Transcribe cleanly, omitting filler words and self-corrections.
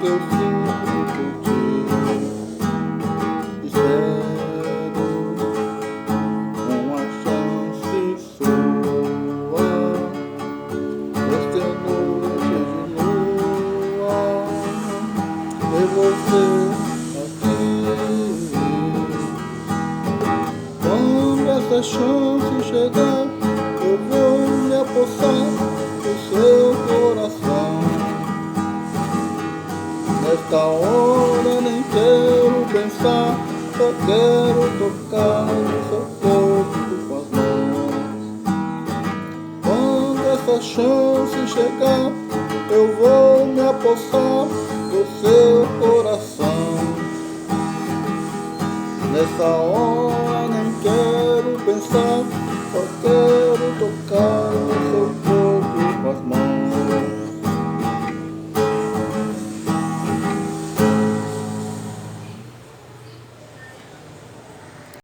que eu sinto por ti. Espero uma chance sua nesta noite de lua, ver você aqui. Quando essa chance chegar, eu vou me apossar do seu coração. Nesta hora nem quero pensar, só quero tocar no seu corpo com as mãos. Quando essa chance chegar, eu vou me apossar do seu coração. Nessa hora